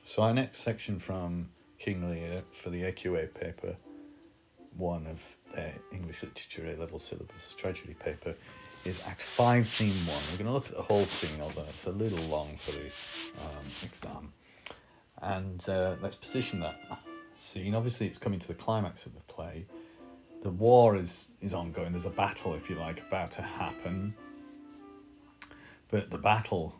So our next section from King Lear for the AQA paper 1 of their English Literature A-level syllabus tragedy paper is Act 5, Scene 1. We're going to look at the whole scene, although it's a little long for this exam. And let's position that scene. Obviously, it's coming to the climax of the play. The war is ongoing. There's a battle, if you like, about to happen. But the battle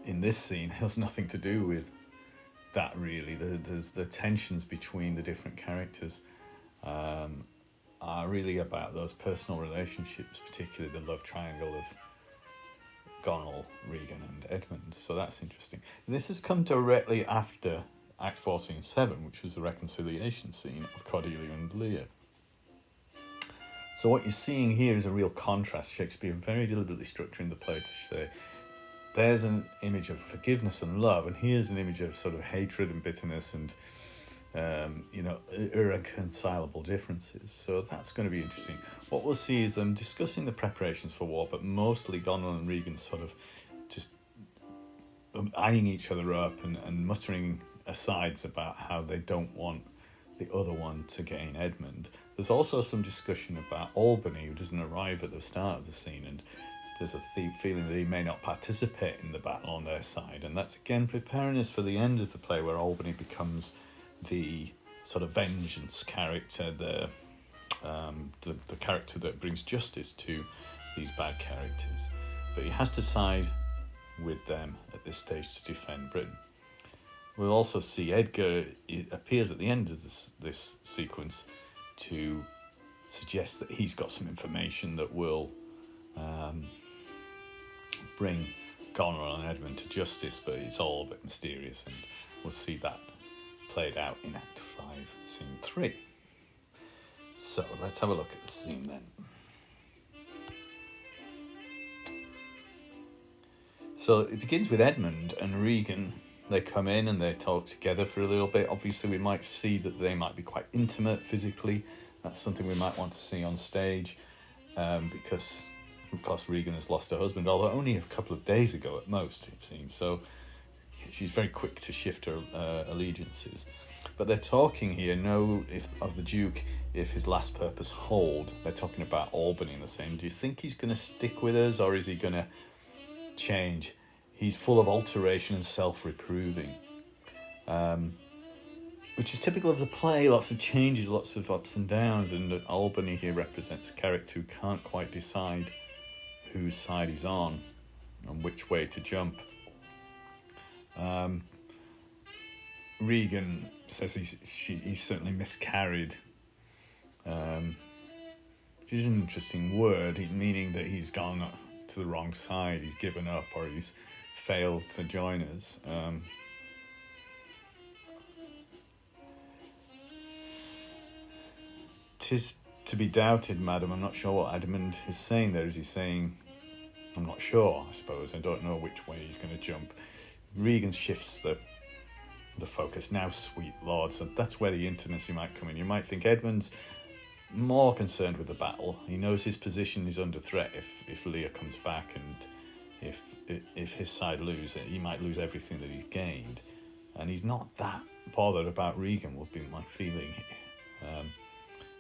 in this scene has nothing to do with that, really. There's the tensions between the different characters are really about those personal relationships, particularly the love triangle of Goneril, Regan and Edmund. So that's interesting. And this has come directly after Act 4, Scene 7, which was the reconciliation scene of Cordelia and Lear. So what you're seeing here is a real contrast. Shakespeare very deliberately structuring the play to say there's an image of forgiveness and love, and here's an image of sort of hatred and bitterness and irreconcilable differences. So that's going to be interesting. What we'll see is them discussing the preparations for war, but mostly Goneril and Regan sort of just eyeing each other up and muttering asides about how they don't want the other one to gain Edmund. There's also some discussion about Albany, who doesn't arrive at the start of the scene, and there's a feeling that he may not participate in the battle on their side, and that's again preparing us for the end of the play, where Albany becomes the sort of vengeance character, the character that brings justice to these bad characters. But he has to side with them at this stage to defend Britain. We'll also see Edgar appears at the end of this sequence to suggest that he's got some information that will bring Goneril and Edmund to justice, but it's all a bit mysterious, and we'll see that played out in Act 5, Scene 3. So let's have a look at the scene then. So it begins with Edmund and Regan. They come in and they talk together for a little bit. Obviously, we might see that they might be quite intimate physically. That's something we might want to see on stage, because, of course, Regan has lost her husband, although only a couple of days ago at most, it seems. So she's very quick to shift her allegiances. But they're talking here, of the Duke, if his last purpose hold. They're talking about Albany and they're saying, do you think he's going to stick with us, or is he going to change? He's full of alteration and self-reproving, which is typical of the play. Lots of changes, lots of ups and downs, and Albany here represents a character who can't quite decide whose side he's on and which way to jump. Regan says he's certainly miscarried, which is an interesting word, meaning that he's gone to the wrong side, he's given up, or he's failed to join us. "'Tis to be doubted, madam." I'm not sure what Edmund is saying there. Is he saying, I'm not sure, I suppose. I don't know which way he's going to jump. Regan shifts the focus. Now, sweet lord. So that's where the intimacy might come in. You might think Edmund's more concerned with the battle. He knows his position is under threat if Lear comes back, and if his side lose, he might lose everything that he's gained. And he's not that bothered about Regan, would be my feeling.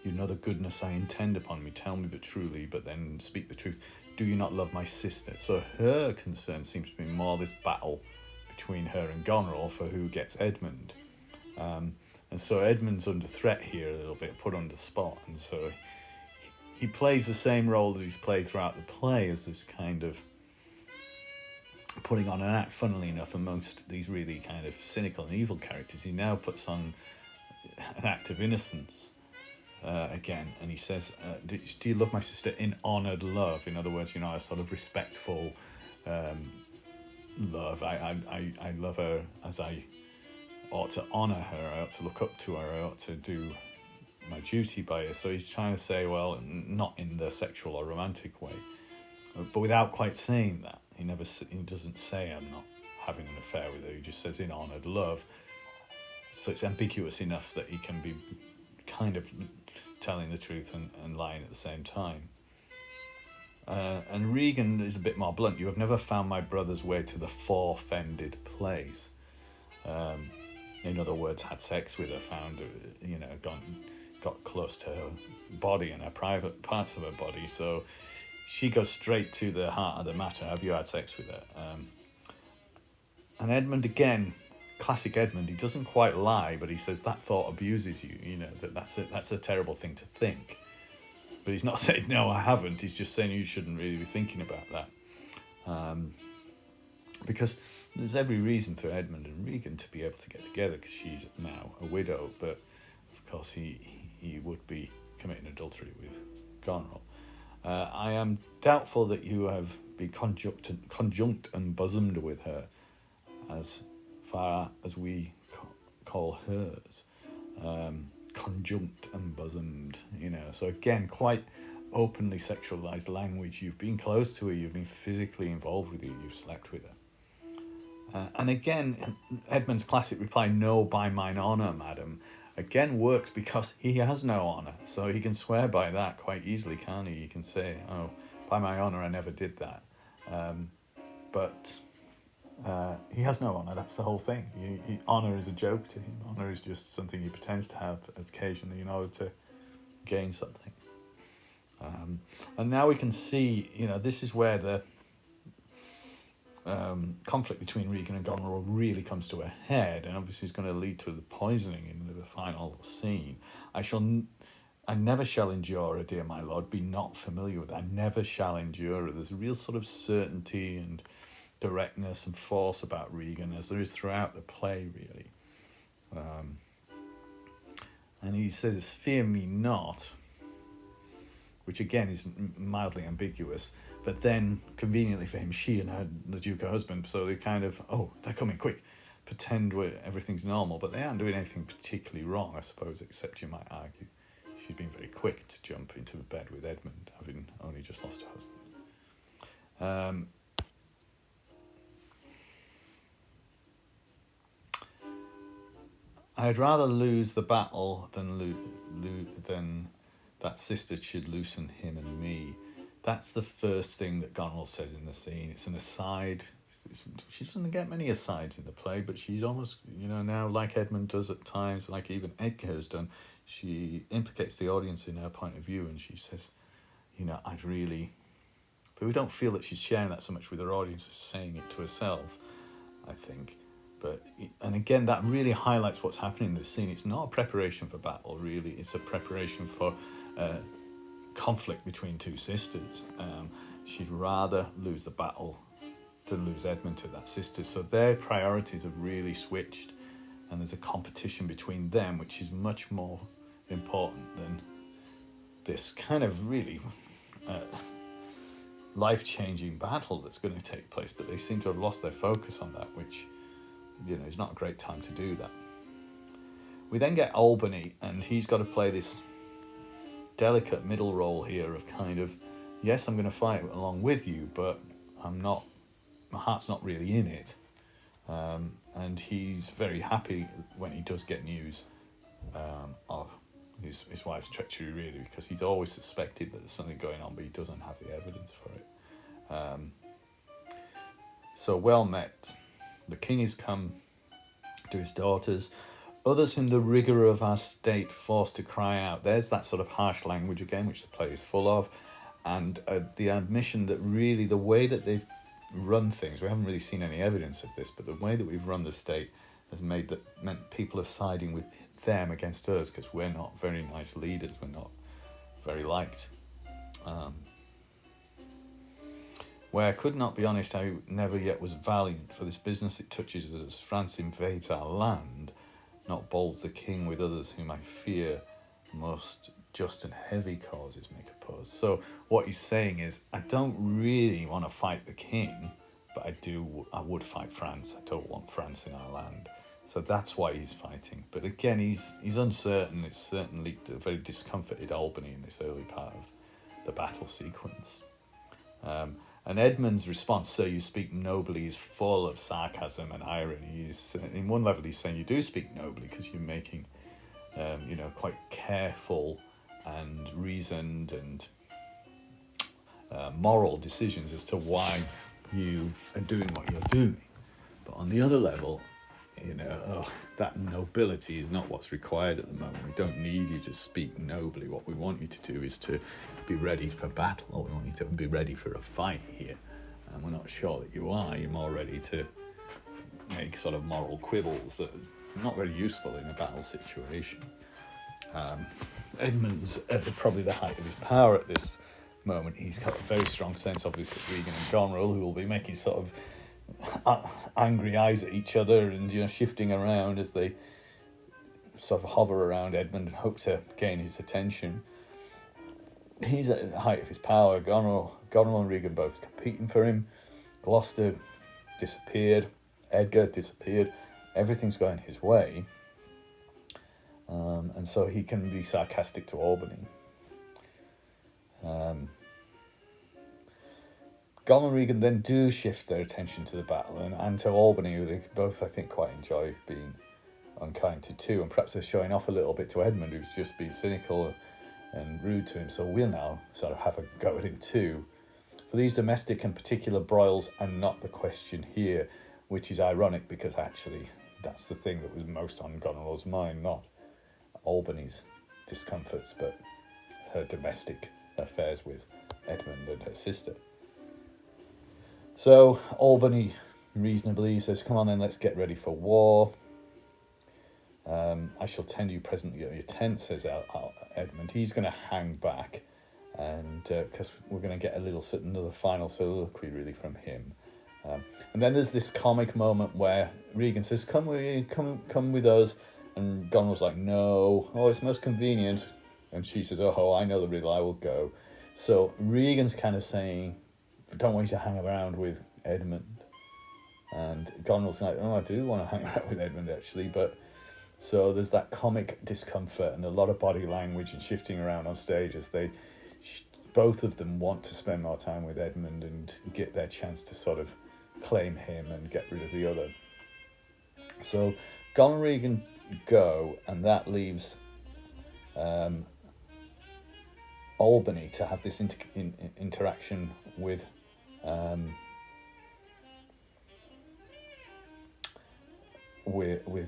You know the goodness I intend upon me. Tell me but truly, but then speak the truth. Do you not love my sister? So her concern seems to be more this battle between her and Goneril for who gets Edmund. And so Edmund's under threat here a little bit, put on the spot. And so he plays the same role that he's played throughout the play, as this kind of putting on an act, funnily enough, amongst these really kind of cynical and evil characters. He now puts on an act of innocence again, and he says, do you love my sister in honoured love? In other words, a sort of respectful love. I love her as I ought to honour her, I ought to look up to her, I ought to do my duty by her. So he's trying to say, well, not in the sexual or romantic way, but without quite saying that. He doesn't say, I'm not having an affair with her. He just says, in honoured love. So it's ambiguous enough that he can be kind of telling the truth and lying at the same time. And Regan is a bit more blunt. You have never found my brother's way to the forfended place. In other words, had sex with her, found her, got close to her body and her private parts of her body. So she goes straight to the heart of the matter. Have you had sex with her? And Edmund, again, classic Edmund, he doesn't quite lie, but he says that thought abuses you. That's a terrible thing to think. But he's not saying, no, I haven't. He's just saying you shouldn't really be thinking about that. Because there's every reason for Edmund and Regan to be able to get together, because she's now a widow. But, of course, he would be committing adultery with Goneril. I am doubtful that you have been conjunct and bosomed with her, as far as we call hers. Conjunct and bosomed, So again, quite openly sexualized language. You've been close to her, you've been physically involved with her, you've slept with her. And again, Edmund's classic reply, no, by mine honour, madam, again works because he has no honour. So he can swear by that quite easily, can't he? He can say, oh, by my honour, I never did that. But he has no honour, that's the whole thing. Honour is a joke to him. Honour is just something he pretends to have occasionally in order to gain something. And now we can see, this is where the conflict between Regan and Goneril really comes to a head, and obviously it's going to lead to the poisoning in the final scene. I never shall endure her, dear my lord, be not familiar with her. I never shall endure her. There's a real sort of certainty and directness and force about Regan, as there is throughout the play, really. And he says, fear me not, which again is mildly ambiguous, but then conveniently for him, she and the Duke, her husband, so they kind of, they're coming quick, pretend everything's normal, but they aren't doing anything particularly wrong, I suppose, except you might argue she's been very quick to jump into the bed with Edmund, having only just lost her husband. I'd rather lose the battle than that sister should loosen him and me. That's the first thing that Goneril says in the scene. It's an aside. She doesn't get many asides in the play, but she's almost, now like Edmund does at times, like even Edgar has done, she implicates the audience in her point of view, and she says, I'd really... But we don't feel that she's sharing that so much with her audience as saying it to herself, I think. And again, that really highlights what's happening in this scene. It's not a preparation for battle, really. It's a preparation for conflict between two sisters. She'd rather lose the battle than lose Edmund to that sister. So their priorities have really switched, and there's a competition between them, which is much more important than this kind of really life-changing battle that's going to take place. But they seem to have lost their focus on that, which... it's not a great time to do that. We then get Albany, and he's got to play this delicate middle role here of kind of, yes, I'm going to fight along with you, but my heart's not really in it. And he's very happy when he does get news of his wife's treachery, really, because he's always suspected that there's something going on, but he doesn't have the evidence for it. So well met. The king is come to his daughters, others whom the rigour of our state forced to cry out. There's that sort of harsh language again, which the play is full of, and the admission that really the way that they've run things, we haven't really seen any evidence of this, but the way that we've run the state has meant people are siding with them against us, because we're not very nice leaders, we're not very liked. Where I could not be honest, I never yet was valiant, for this business it touches us as France invades our land, not bolds the king with others whom I fear most just and heavy causes make oppose. So what he's saying is, I don't really want to fight the king, but I would fight France. I don't want France in our land. So that's why he's fighting. But again, he's uncertain. It's certainly a very discomforted Albany in this early part of the battle sequence. And Edmund's response, "Sir, you speak nobly," is full of sarcasm and irony. In one level, he's saying you do speak nobly because you're making, quite careful and reasoned and moral decisions as to why you are doing what you're doing. But on the other level, that nobility is not what's required at the moment. We don't need you to speak nobly. What we want you to do is to be ready for battle, or we want you to be ready for a fight here. And we're not sure that you are. You're more ready to make sort of moral quibbles that are not very useful in a battle situation. Edmund's at probably the height of his power at this moment. He's got a very strong sense, obviously, Regan and Goneril, who will be making sort of angry eyes at each other and shifting around as they sort of hover around Edmund and hope to gain his attention. He's at the height of his power. Goneril and Regan both competing for him. Gloucester disappeared. Edgar disappeared. Everything's going his way. And so he can be sarcastic to Albany. Goneril and Regan then do shift their attention to the battle and to Albany, who they both, I think, quite enjoy being unkind to too, and perhaps they're showing off a little bit to Edmund, who's just been cynical and rude to him, so we'll now sort of have a go at him too. For these domestic and particular broils are not the question here, which is ironic because actually that's the thing that was most on Goneril's mind, not Albany's discomforts, but her domestic affairs with Edmund and her sister. So Albany reasonably says, come on then, let's get ready for war. I shall tend you presently at your tent, says Edmund. He's going to hang back, and because we're going to get another final soliloquy really from him. And then there's this comic moment where Regan says, come with us, and Goneril's like, no, it's most convenient, and she says, I know the riddle, I will go. So Regan's kind of saying, don't want you to hang around with Edmund, and Goneril's like, I do want to hang around with Edmund actually, but so there's that comic discomfort and a lot of body language and shifting around on stage as they both of them want to spend more time with Edmund and get their chance to sort of claim him and get rid of the other. So Goneril and Regan go, and that leaves Albany to have this interaction with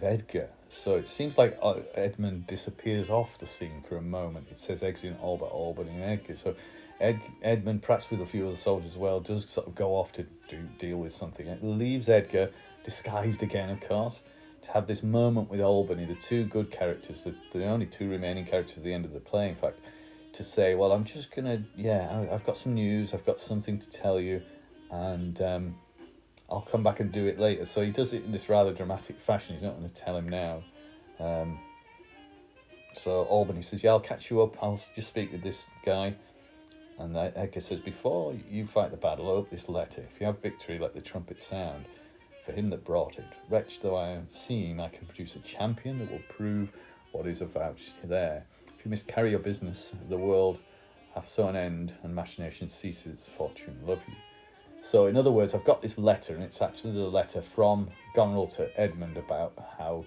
Edgar. So it seems like Edmund disappears off the scene for a moment. It says exit Albany and Edgar. So Edmund, perhaps with a few other soldiers as well, does sort of go off to deal with something. It leaves Edgar, disguised again, of course, to have this moment with Albany, the two good characters, the only two remaining characters at the end of the play, in fact, to say, well, I'm just going to, I've got some news, I've got something to tell you, and I'll come back and do it later. So he does it in this rather dramatic fashion. He's not going to tell him now. So Albany says, I'll catch you up, I'll just speak with this guy. And Edgar says, before you fight the battle, open this letter. If you have victory, let the trumpet sound. For him that brought it, wretched though I am seen, I can produce a champion that will prove what is avouched there. If you miscarry your business, the world hath so an end, and machination ceases, fortune love you. So in other words, I've got this letter, and it's actually the letter from Goneril to Edmund about how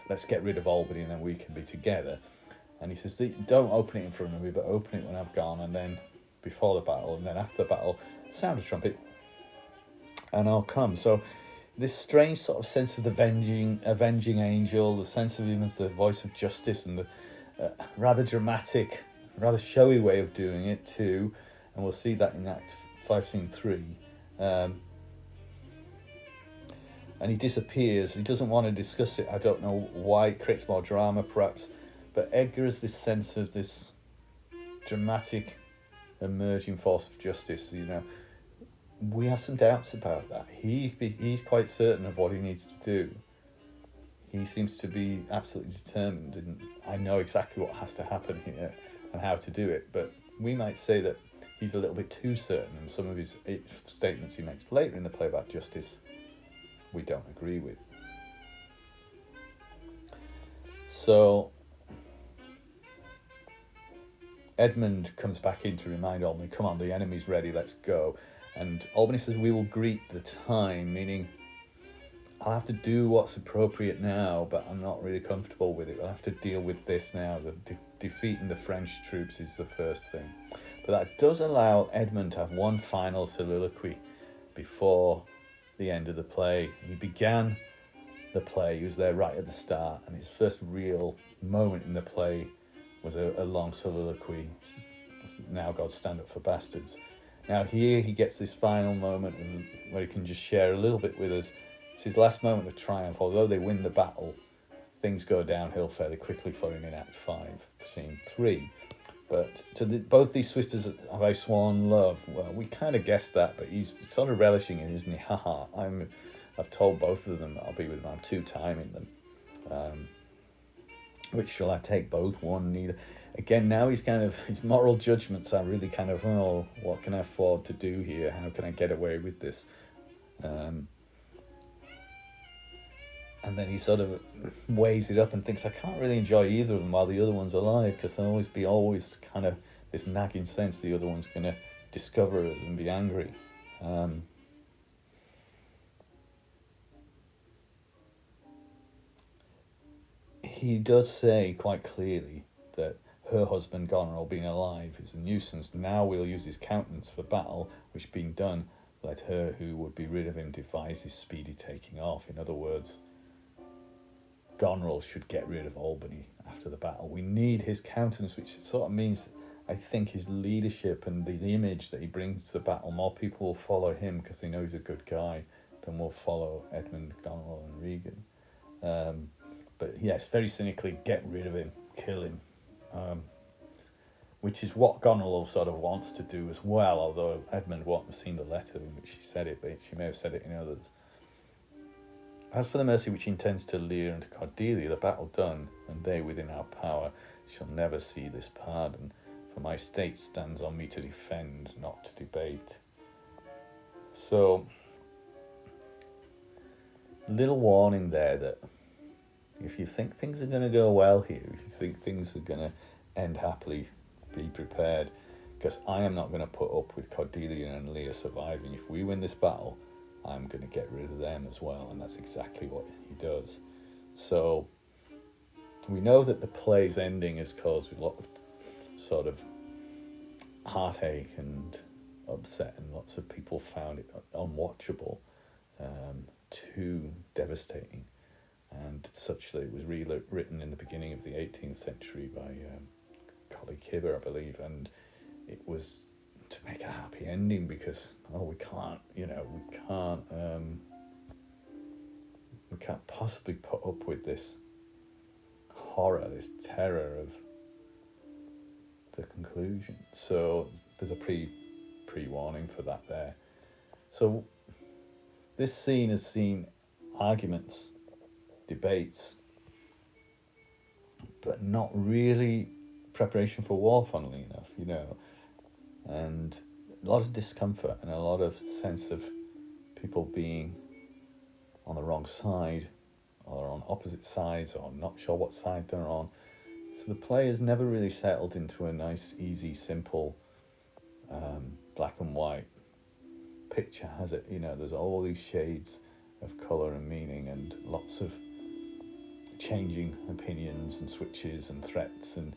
let's get rid of Albany and then we can be together. And he says, don't open it in front of me, but open it when I've gone, and then before the battle, and then after the battle, sound a trumpet, and I'll come. So this strange sort of sense of the avenging angel, the sense of him as the voice of justice, and the rather dramatic, rather showy way of doing it too, and we'll see that in Act 5, Scene 3. And he disappears. He doesn't want to discuss it. I don't know why. It creates more drama, perhaps. But Edgar has this sense of this dramatic emerging force of justice. We have some doubts about that. He's quite certain of what he needs to do. He seems to be absolutely determined, and I know exactly what has to happen here and how to do it. But we might say that he's a little bit too certain, and some of his statements he makes later in the play about justice we don't agree with. So Edmund comes back in to remind Albany, come on, the enemy's ready, let's go. And Albany says, we will greet the time, meaning I'll have to do what's appropriate now, but I'm not really comfortable with it. I'll have to deal with this now. Defeating the French troops is the first thing. But that does allow Edmund to have one final soliloquy before the end of the play. He began the play. He was there right at the start, and his first real moment in the play was a long soliloquy. Now God stand up for bastards. Now here he gets this final moment where he can just share a little bit with us. It's his last moment of triumph. Although they win the battle, things go downhill fairly quickly for him in Act 5, Scene 3. But both these sisters have I sworn love. Well, we kind of guessed that, but he's sort of relishing it, isn't he? Haha, I've told both of them that I'll be with them. I'm two-timing them. Which shall I take? Both? One? Neither? Again, now he's kind of, his moral judgments are really kind of, oh, what can I afford to do here? How can I get away with this? And then he sort of weighs it up and thinks, I can't really enjoy either of them while the other one's alive, because there'll always kind of this nagging sense the other one's going to discover us and be angry. He does say quite clearly that her husband Goneril being alive is a nuisance. Now we'll use his countenance for battle, which being done, let her who would be rid of him devise his speedy taking off. In other words, Goneril should get rid of Albany after the battle. We need his countenance, which sort of means, I think, his leadership and the image that he brings to the battle. More people will follow him because they know he's a good guy than will follow Edmund, Goneril and Regan. But yes, very cynically, get rid of him, kill him. Which is what Goneril sort of wants to do as well, although Edmund won't have seen the letter in which she said it, but she may have said it in others. As for the mercy which he intends to Lear and to Cordelia, the battle done, and they within our power, shall never see this pardon, for my state stands on me to defend, not to debate. So, little warning there that if you think things are going to go well here, if you think things are going to end happily, be prepared, because I am not going to put up with Cordelia and Lear surviving. If we win this battle, I'm going to get rid of them as well, and that's exactly what he does. So we know that the play's ending has caused a lot of sort of heartache and upset, and lots of people found it unwatchable, too devastating, and such that it was written in the beginning of the 18th century by Colley Cibber, I believe, and it was to make a happy ending because we can't possibly put up with this horror, this terror of the conclusion. So there's a pre-warning for that there. So this scene has seen arguments, debates, but not really preparation for war, funnily enough, and a lot of discomfort and a lot of sense of people being on the wrong side or on opposite sides or not sure what side they're on. So the play has never really settled into a nice, easy, simple black and white picture, has it? There's all these shades of colour and meaning and lots of changing opinions and switches and threats, and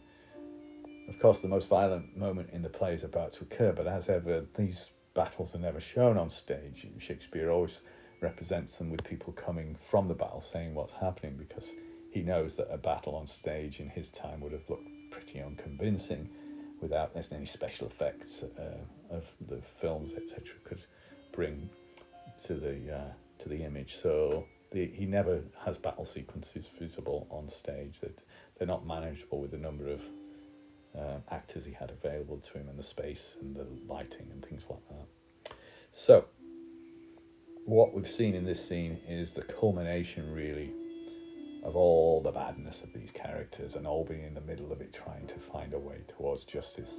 of course the most violent moment in the play is about to occur, but as ever these battles are never shown on stage. Shakespeare always represents them with people coming from the battle saying what's happening, because he knows that a battle on stage in his time would have looked pretty unconvincing without any special effects of the films, etc., could bring to the image. So he never has battle sequences visible on stage. That they're not manageable with the number of actors he had available to him and the space and the lighting and things like that. So what we've seen in this scene is the culmination, really, of all the badness of these characters, and all being in the middle of it, trying to find a way towards justice.